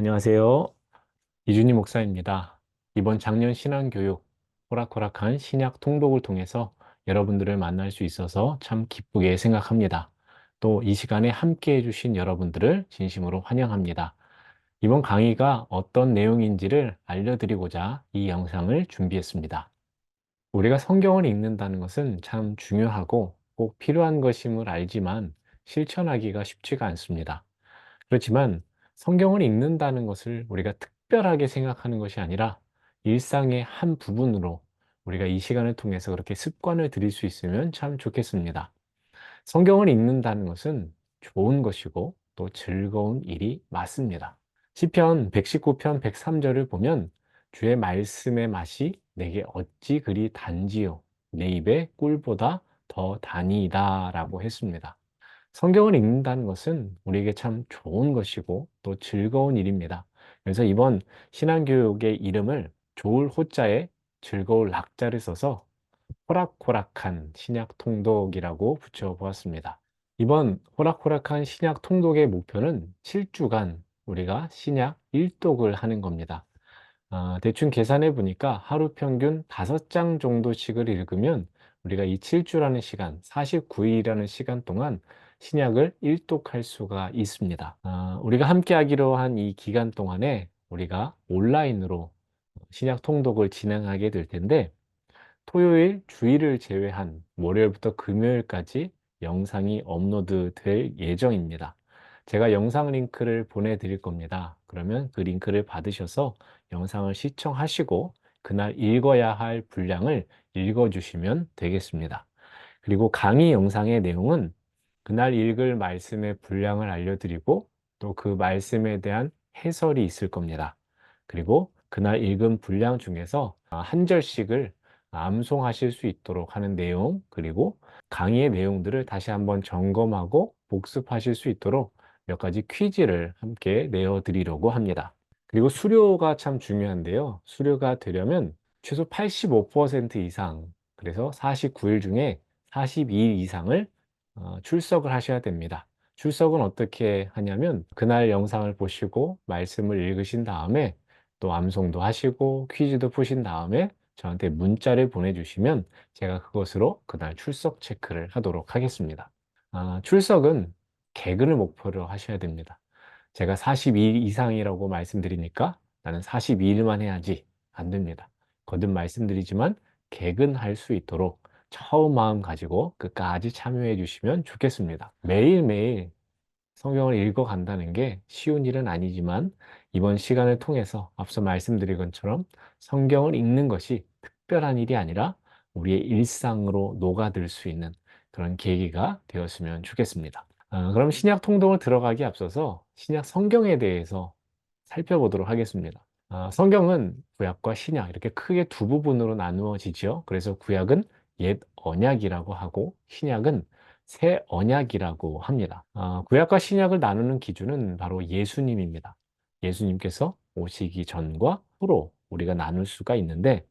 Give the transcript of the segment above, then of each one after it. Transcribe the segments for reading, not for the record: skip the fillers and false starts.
안녕하세요. 이준희 목사입니다. 이번 작년 신앙교육 호락호락한 신약 통독을 통해서 여러분들을 만날 수 있어서 참 기쁘게 생각합니다. 또 이 시간에 함께 해주신 여러분들을 진심으로 환영합니다. 이번 강의가 어떤 내용인지를 알려드리고자 이 영상을 준비했습니다. 우리가 성경을 읽는다는 것은 참 중요하고 꼭 필요한 것임을 알지만 실천하기가 쉽지가 않습니다. 그렇지만 성경을 읽는다는 것을 우리가 특별하게 생각하는 것이 아니라 일상의 한 부분으로 우리가 이 시간을 통해서 그렇게 습관을 들일 수 있으면 참 좋겠습니다. 성경을 읽는다는 것은 좋은 것이고 또 즐거운 일이 맞습니다. 시편 119편 103절을 보면 주의 말씀의 맛이 내게 어찌 그리 단지요 내 입에 꿀보다 더 다니이다 라고 했습니다. 성경을 읽는다는 것은 우리에게 참 좋은 것이고 또 즐거운 일입니다. 그래서 이번 신앙교육의 이름을 좋을 호자에 즐거울 낙자를 써서 호락호락한 신약 통독이라고 붙여보았습니다. 이번 호락호락한 신약 통독의 목표는 7주간 우리가 신약 1독을 하는 겁니다. 대충 계산해 보니까 하루 평균 5장 정도씩을 읽으면 우리가 이 7주라는 시간, 49일이라는 시간 동안 신약을 일독할 수가 있습니다. 우리가 함께 하기로 한 이 기간 동안에 우리가 온라인으로 신약 통독을 진행하게 될 텐데 토요일, 주일을 제외한 월요일부터 금요일까지 영상이 업로드 될 예정입니다. 제가 영상 링크를 보내드릴 겁니다. 그러면 그 링크를 받으셔서 영상을 시청하시고 그날 읽어야 할 분량을 읽어주시면 되겠습니다. 그리고 강의 영상의 내용은 그날 읽을 말씀의 분량을 알려드리고 또 그 말씀에 대한 해설이 있을 겁니다. 그리고 그날 읽은 분량 중에서 한 절씩을 암송하실 수 있도록 하는 내용, 그리고 강의의 내용들을 다시 한번 점검하고 복습하실 수 있도록 몇 가지 퀴즈를 함께 내어드리려고 합니다. 그리고 수료가 참 중요한데요. 수료가 되려면 최소 85% 이상, 그래서 49일 중에 42일 이상을 출석을 하셔야 됩니다. 출석은 어떻게 하냐면 그날 영상을 보시고 말씀을 읽으신 다음에 또 암송도 하시고 퀴즈도 푸신 다음에 저한테 문자를 보내주시면 제가 그것으로 그날 출석 체크를 하도록 하겠습니다. 출석은 개근을 목표로 하셔야 됩니다. 제가 42일 이상이라고 말씀드리니까 나는 42일만 해야지 안 됩니다. 거듭 말씀드리지만 개근할 수 있도록 처음 마음 가지고 끝까지 참여해 주시면 좋겠습니다. 매일매일 성경을 읽어 간다는 게 쉬운 일은 아니지만 이번 시간을 통해서 앞서 말씀드린 것처럼 성경을 읽는 것이 특별한 일이 아니라 우리의 일상으로 녹아들 수 있는 그런 계기가 되었으면 좋겠습니다. 그럼 신약 통독을 들어가기 앞서서 신약 성경에 대해서 살펴보도록 하겠습니다. 성경은 구약과 신약 이렇게 크게 두 부분으로 나누어지죠. 그래서 구약은 옛 언약이라고 하고 신약은 새 언약이라고 합니다. 구약과 신약을 나누는 기준은 바로 예수님입니다. 예수님께서 오시기 전과 후로 우리가 나눌 수가 있는데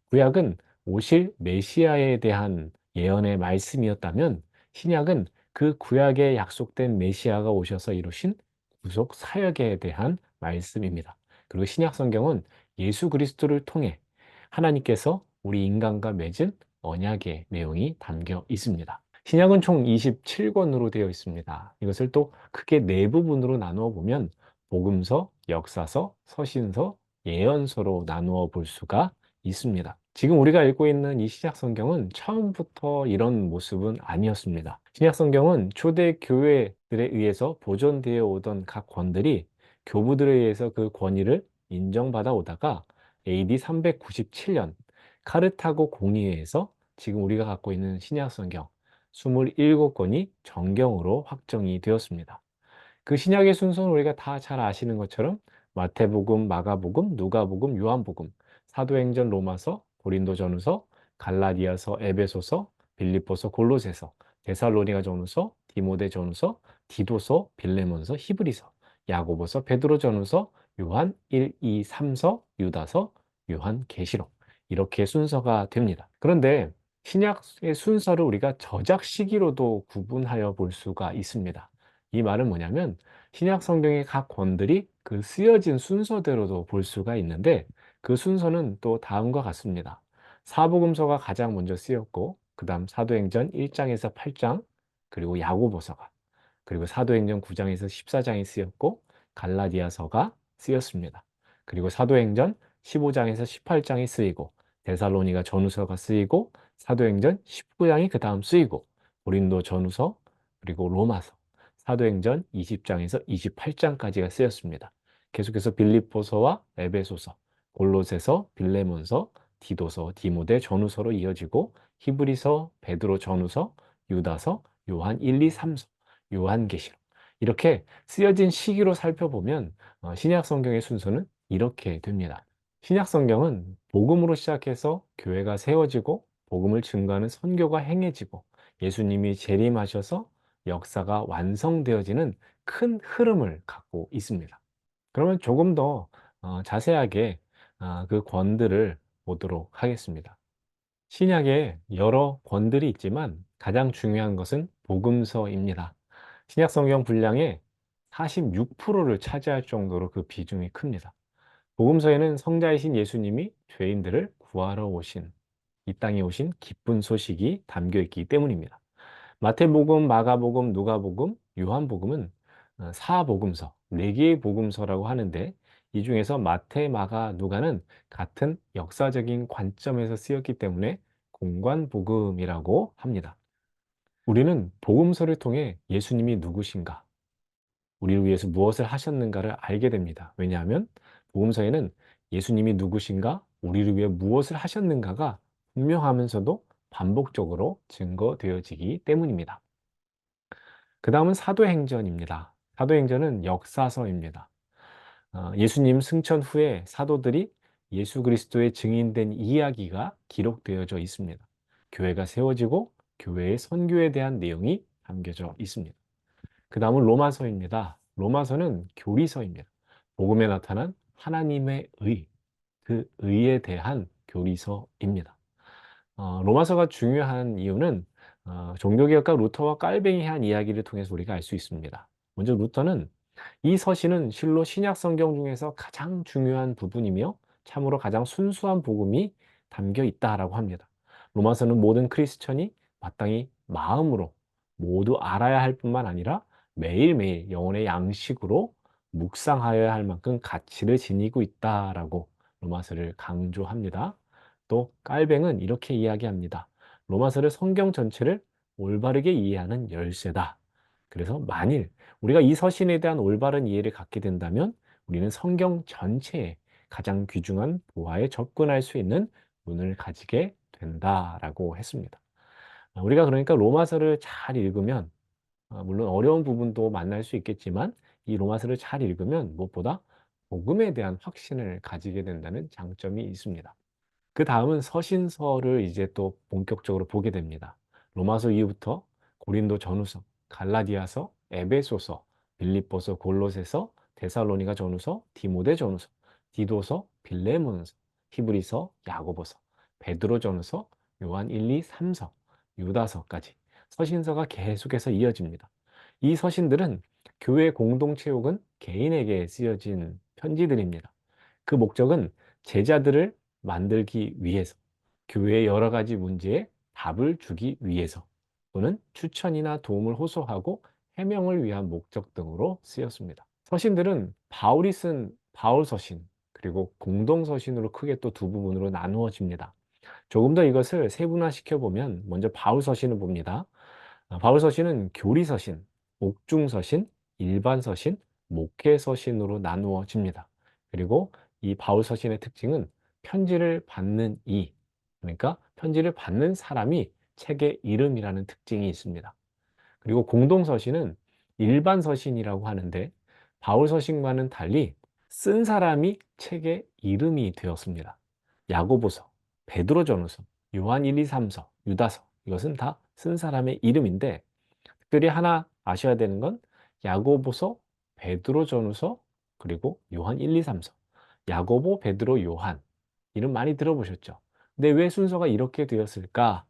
구약은 오실 메시아에 대한 예언의 말씀이었다면 신약은 그 구약에 약속된 메시아가 오셔서 이루신 구속 사역에 대한 말씀입니다. 그리고 신약 성경은 예수 그리스도를 통해 하나님께서 우리 인간과 맺은 언약의 내용이 담겨 있습니다. 신약은 총 27권으로 되어 있습니다. 이것을 또 크게 네 부분으로 나누어 보면 복음서, 역사서, 서신서, 예언서로 나누어 볼 수가 있습니다. 지금 우리가 읽고 있는 이 신약 성경은 처음부터 이런 모습은 아니었습니다. 신약 성경은 초대 교회들에 의해서 보존되어 오던 각 권들이 교부들에 의해서 그 권위를 인정받아 오다가 AD 397년 카르타고 공의회에서 지금 우리가 갖고 있는 신약 성경 27권이 정경으로 확정이 되었습니다. 그 신약의 순서는 우리가 다 잘 아시는 것처럼 마태복음, 마가복음, 누가복음, 요한복음, 사도행전, 로마서, 고린도전후서, 갈라디아서, 에베소서, 빌립보서, 골로새서, 데살로니가전후서, 디모데전후서, 디도서, 빌레몬서, 히브리서, 야고보서, 베드로전후서, 요한 1, 2, 3서, 유다서, 요한계시록 이렇게 순서가 됩니다. 그런데 신약의 순서를 우리가 저작 시기로도 구분하여 볼 수가 있습니다. 이 말은 뭐냐면 신약 성경의 각 권들이 그 쓰여진 순서대로도 볼 수가 있는데 그 순서는 또 다음과 같습니다. 사복음서가 가장 먼저 쓰였고 그다음 사도행전 1장에서 8장 그리고 야고보서가 그리고 사도행전 9장에서 14장이 쓰였고 갈라디아서가 쓰였습니다. 그리고 사도행전 15장에서 18장이 쓰이고 데살로니가 전후서가 쓰이고 사도행전 19장이 그 다음 쓰이고 고린도 전후서 그리고 로마서 사도행전 20장에서 28장까지가 쓰였습니다. 계속해서 빌립보서와 에베소서, 골로새서, 빌레몬서, 디도서, 디모데 전후서로 이어지고 히브리서, 베드로 전후서, 유다서, 요한 1, 2, 3서, 요한계시록 이렇게 쓰여진 시기로 살펴보면 신약 성경의 순서는 이렇게 됩니다. 신약 성경은 복음으로 시작해서 교회가 세워지고 복음을 증거하는 선교가 행해지고 예수님이 재림하셔서 역사가 완성되어지는 큰 흐름을 갖고 있습니다. 그러면 조금 더 자세하게 그 권들을 보도록 하겠습니다. 신약에 여러 권들이 있지만 가장 중요한 것은 복음서입니다. 신약 성경 분량의 46%를 차지할 정도로 그 비중이 큽니다. 복음서에는 성자이신 예수님이 죄인들을 구하러 오신 이 땅에 오신 기쁜 소식이 담겨 있기 때문입니다. 마태복음, 마가복음, 누가복음, 요한복음은 사복음서, 네 개의 복음서라고 하는데 이 중에서 마태, 마가, 누가는 같은 역사적인 관점에서 쓰였기 때문에 공관복음이라고 합니다. 우리는 복음서를 통해 예수님이 누구신가, 우리를 위해서 무엇을 하셨는가를 알게 됩니다. 왜냐하면 복음서에는 예수님이 누구신가, 우리를 위해 무엇을 하셨는가가 분명하면서도 반복적으로 증거되어지기 때문입니다. 그 다음은 사도행전입니다. 사도행전은 역사서입니다. 예수님 승천 후에 사도들이 예수 그리스도의 증인된 이야기가 기록되어져 있습니다. 교회가 세워지고 교회의 선교에 대한 내용이 담겨져 있습니다. 그 다음은 로마서입니다. 로마서는 교리서입니다. 복음에 나타난 하나님의 의, 그 의에 대한 교리서입니다. 로마서가 중요한 이유는 종교개혁가 루터와 깔뱅이 한 이야기를 통해서 우리가 알 수 있습니다. 먼저 루터는 이 서신은 실로 신약 성경 중에서 가장 중요한 부분이며 참으로 가장 순수한 복음이 담겨 있다라고 합니다. 로마서는 모든 크리스천이 마땅히 마음으로 모두 알아야 할 뿐만 아니라 매일매일 영혼의 양식으로 묵상하여야 할 만큼 가치를 지니고 있다라고 로마서를 강조합니다. 또 깔뱅은 이렇게 이야기합니다. 로마서를 성경 전체를 올바르게 이해하는 열쇠다. 그래서 만일 우리가 이 서신에 대한 올바른 이해를 갖게 된다면 우리는 성경 전체에 가장 귀중한 보화에 접근할 수 있는 눈을 가지게 된다라고 했습니다. 우리가 그러니까 로마서를 잘 읽으면 물론 어려운 부분도 만날 수 있겠지만 이 로마서를 잘 읽으면 무엇보다 복음에 대한 확신을 가지게 된다는 장점이 있습니다. 그 다음은 서신서를 이제 또 본격적으로 보게 됩니다. 로마서 이후부터 고린도 전후서, 갈라디아서, 에베소서, 빌립보서, 골로새서, 데살로니가 전후서, 디모데 전후서, 디도서, 빌레몬서, 히브리서, 야고보서, 베드로 전후서, 요한 1, 2, 3서, 유다서까지 서신서가 계속해서 이어집니다. 이 서신들은 교회 공동체 혹은 개인에게 쓰여진 편지들입니다. 그 목적은 제자들을 만들기 위해서, 교회의 여러 가지 문제에 답을 주기 위해서, 또는 추천이나 도움을 호소하고 해명을 위한 목적 등으로 쓰였습니다. 서신들은 바울이 쓴 바울 서신, 그리고 공동 서신으로 크게 또 두 부분으로 나누어집니다. 조금 더 이것을 세분화시켜 보면 먼저 바울 서신을 봅니다. 바울 서신은 교리 서신, 옥중 서신, 일반 서신, 목회 서신으로 나누어집니다. 그리고 이 바울 서신의 특징은 편지를 받는 이, 그러니까 편지를 받는 사람이 책의 이름이라는 특징이 있습니다. 그리고 공동 서신은 일반 서신이라고 하는데 바울 서신과는 달리 쓴 사람이 책의 이름이 되었습니다. 야고보서, 베드로전후서, 요한 1, 2, 3서, 유다서 이것은 다 쓴 사람의 이름인데 특별히 하나 아셔야 되는 건 야고보서, 베드로전후서 그리고 요한 1, 2, 3서. 야고보, 베드로, 요한 이름 많이 들어보셨죠? 근데 왜 순서가 이렇게 되었을까?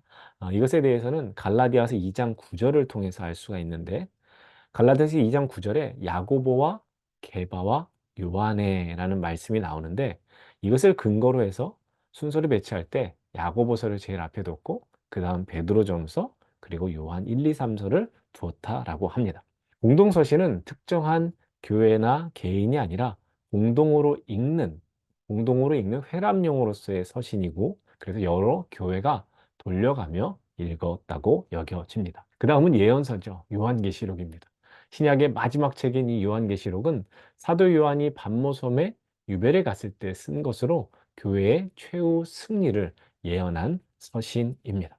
이것에 대해서는 갈라디아서 2장 9절을 통해서 알 수가 있는데 갈라디아서 2장 9절에 야고보와 게바와 요한에라는 말씀이 나오는데 이것을 근거로 해서 순서를 배치할 때 야고보서를 제일 앞에 뒀고 그다음 베드로전서 그리고 요한 1, 2, 3서를 두었다라고 합니다. 공동서신은 특정한 교회나 개인이 아니라 공동으로 읽는 공동으로 읽는 회람용으로서의 서신이고 그래서 여러 교회가 돌려가며 읽었다고 여겨집니다. 그 다음은 예언서죠. 요한계시록입니다. 신약의 마지막 책인 이 요한계시록은 사도 요한이 반모섬에 유배를 갔을 때 쓴 것으로 교회의 최후 승리를 예언한 서신입니다.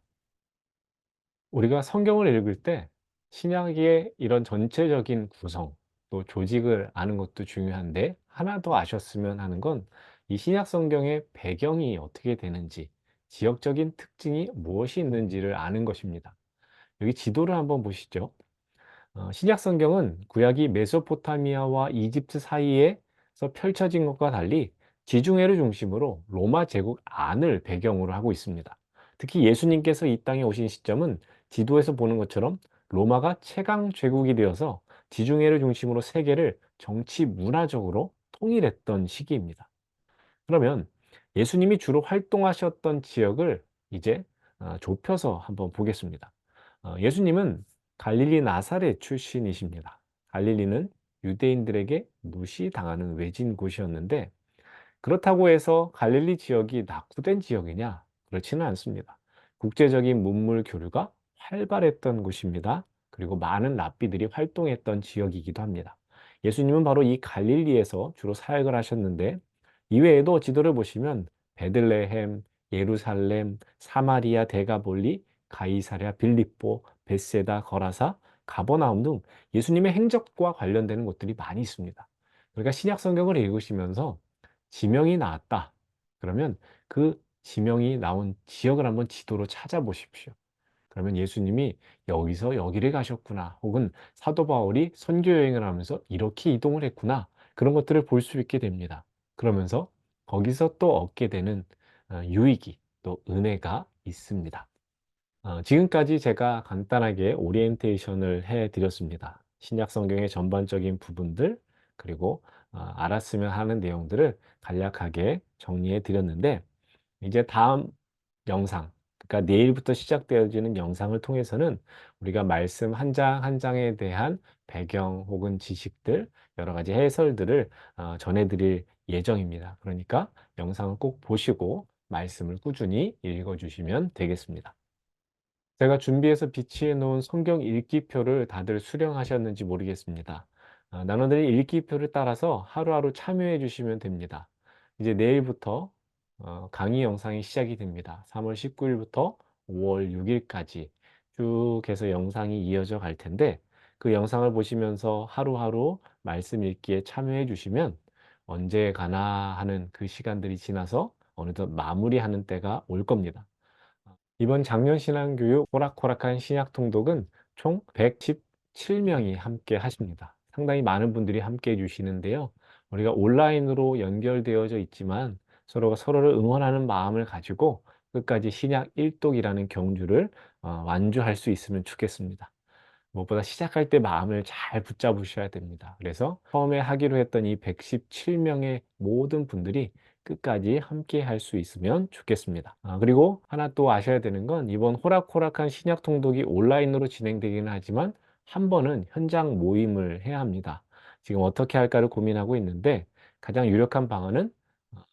우리가 성경을 읽을 때 신약의 이런 전체적인 구성, 또 조직을 아는 것도 중요한데 하나 더 아셨으면 하는 건 이 신약 성경의 배경이 어떻게 되는지, 지역적인 특징이 무엇이 있는지를 아는 것입니다. 여기 지도를 한번 보시죠. 신약 성경은 구약이 메소포타미아와 이집트 사이에서 펼쳐진 것과 달리 지중해를 중심으로 로마 제국 안을 배경으로 하고 있습니다. 특히 예수님께서 이 땅에 오신 시점은 지도에서 보는 것처럼 로마가 최강 제국이 되어서 지중해를 중심으로 세계를 정치 문화적으로 통일했던 시기입니다. 그러면 예수님이 주로 활동하셨던 지역을 이제 좁혀서 한번 보겠습니다. 예수님은 갈릴리 나사렛 출신이십니다. 갈릴리는 유대인들에게 무시당하는 외진 곳이었는데 그렇다고 해서 갈릴리 지역이 낙후된 지역이냐? 그렇지는 않습니다. 국제적인 문물 교류가 활발했던 곳입니다. 그리고 많은 랍비들이 활동했던 지역이기도 합니다. 예수님은 바로 이 갈릴리에서 주로 사역을 하셨는데 이외에도 지도를 보시면 베들레헴, 예루살렘, 사마리아 데가볼리, 가이사랴 빌립보, 벳세다, 거라사, 가버나움 등 예수님의 행적과 관련되는 곳들이 많이 있습니다. 그러니까 신약 성경을 읽으시면서 지명이 나왔다. 그러면 그 지명이 나온 지역을 한번 지도로 찾아보십시오. 그러면 예수님이 여기서 여기를 가셨구나. 혹은 사도 바울이 선교 여행을 하면서 이렇게 이동을 했구나. 그런 것들을 볼 수 있게 됩니다. 그러면서 거기서 또 얻게 되는 유익이 또 은혜가 있습니다. 지금까지 제가 간단하게 오리엔테이션을 해 드렸습니다. 신약 성경의 전반적인 부분들 그리고 알았으면 하는 내용들을 간략하게 정리해 드렸는데 이제 다음 영상, 그러니까 내일부터 시작되어지는 영상을 통해서는 우리가 말씀 한 장 한 장에 대한 배경 혹은 지식들, 여러 가지 해설들을 전해 드릴 예정입니다. 그러니까 영상을 꼭 보시고 말씀을 꾸준히 읽어 주시면 되겠습니다. 제가 준비해서 비치해 놓은 성경 읽기표를 다들 수령하셨는지 모르겠습니다. 나눠드린 읽기표를 따라서 하루하루 참여해 주시면 됩니다. 이제 내일부터 강의 영상이 시작이 됩니다. 3월 19일부터 5월 6일까지 쭉 해서 영상이 이어져 갈 텐데 그 영상을 보시면서 하루하루 말씀 읽기에 참여해 주시면 언제 가나 하는 그 시간들이 지나서 어느덧 마무리하는 때가 올 겁니다. 이번 작년 신앙교육 호락호락한 신약 통독은 총 117명이 함께 하십니다. 상당히 많은 분들이 함께 해주시는데요. 우리가 온라인으로 연결되어져 있지만 서로가 서로를 응원하는 마음을 가지고 끝까지 신약 일독이라는 경주를 완주할 수 있으면 좋겠습니다. 무엇보다 시작할 때 마음을 잘 붙잡으셔야 됩니다. 그래서 처음에 하기로 했던 이 117명의 모든 분들이 끝까지 함께 할 수 있으면 좋겠습니다. 그리고 하나 또 아셔야 되는 건 이번 호락호락한 신약 통독이 온라인으로 진행되기는 하지만 한 번은 현장 모임을 해야 합니다. 지금 어떻게 할까를 고민하고 있는데 가장 유력한 방안은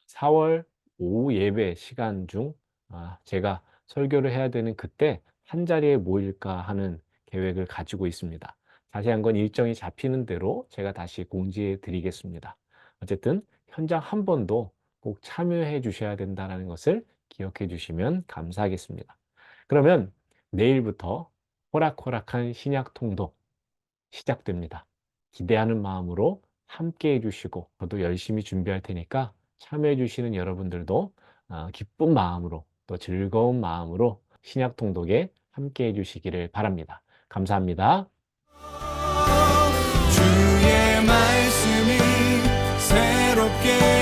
4월 오후 예배 시간 중 제가 설교를 해야 되는 그때 한 자리에 모일까 하는 계획을 가지고 있습니다. 자세한 건 일정이 잡히는 대로 제가 다시 공지해 드리겠습니다. 어쨌든 현장 한 번도 꼭 참여해 주셔야 된다는 것을 기억해 주시면 감사하겠습니다. 그러면 내일부터 호락호락한 신약 통독 시작됩니다. 기대하는 마음으로 함께 해주시고 저도 열심히 준비할 테니까 참여해 주시는 여러분들도 기쁜 마음으로 또 즐거운 마음으로 신약 통독에 함께 해주시기를 바랍니다. 감사합니다. 주의 말씀이 새롭게